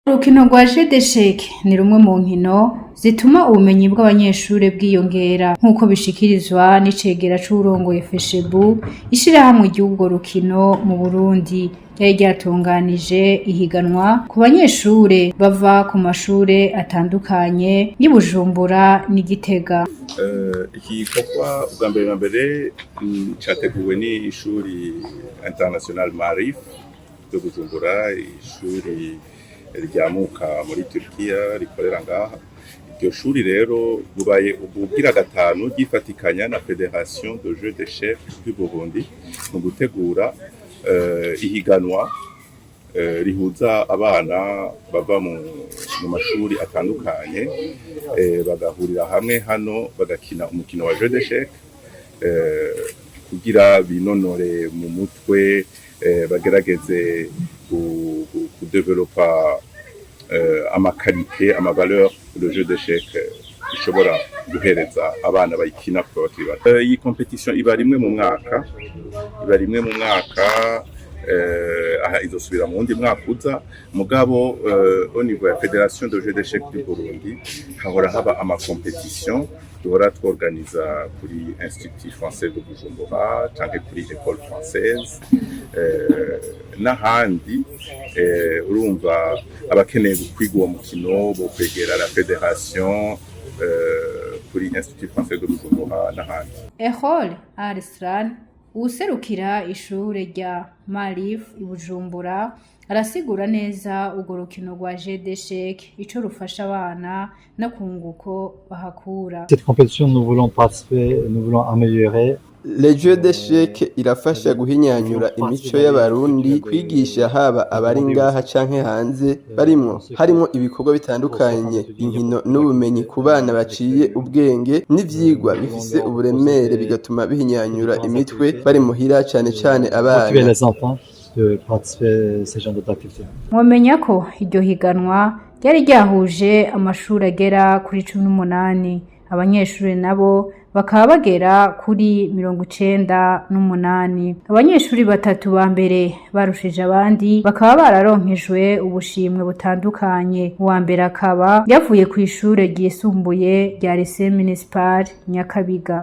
Urukino rwa jeu d'échecs ni rumwe mu nkino zituma ubumenyi bw'abanyeshure bwiyongera nk'uko bishikirizwa n'icegera c'uwurongoye FESHEBU, ishirahamwe ry'urwo rukino mu Burundi. Ryari ryatunganije ihiganwa ku banyeshure bava ku mashure atandukanye y'i Bujumbura n'i Gitega. Iki gikorwa ubwa mbere na mbere categuwe n'ishuri international Marif ryo Bujumbura, ishuri ryamuka muri Turkiya rikorera ngaha. Iryo shuri rero bubaye ubugira gatanu ryifatikanya na Federation de Jeux d'Échecs du Burundi mu gutegura ihiganwa rihuza abana bava mu mashuri atandukanye bagahurira hamwe hano bagakina umukino wa Jeux d'Échecs kugira binonore mu mutwe, bagerageze kudevelopa amakarite, amavaleur le jeu d'échecs ishobora guhereza abana bayikina kuko bakiri bato. Iyi competition iba rimwe mu mwaka, aha izosubira mu wundi mwaka uza, mugabo au niveau ya Fédération de Jeux d'Échecs du Burundi hahora haba ama competition duhora tworganiza kuri Institut Français de Bujumbura canke kuri École Française n'ahandi. Urumva abakeneye kwiga uwo mukino bo kwegera la Fédération kuri Institut Français de Bujumbura n'ahandi. Ecole Arslan, uwuserukira ishure rya Marif i Bujumbura, arasigura neza urwo rukino rwa jeu d'échecs ico rufasha abana no kunguko bahakura. Cette compétition nous voulons participer, nous voulons améliorer. Les jeux d'échecs irafasha guhinyanyura imico y'abarundi, kwigisha haba abari ngaha canke hanze harimo ibikorwa bitandukanye, inkino n'ubumenyi ku bana baciye ubwenge n'ivyigwa bifise uburemere bigatuma bihinyanyura imitwe bari muhira cane abana. Mwomenya ko iryo higanwa ryari ryahuje amashuri agera kuri 18, abanyeshuri nabo bakaba bagera kuri 98. Abanyeshuri batatu ba mbere barushije abandi bakaba bararonkejwe ubushimwe butandukanye. Uwa mbere akaba yavuye kw'ishure ryisumbuye rya Lycée Municipal Nyakabiga.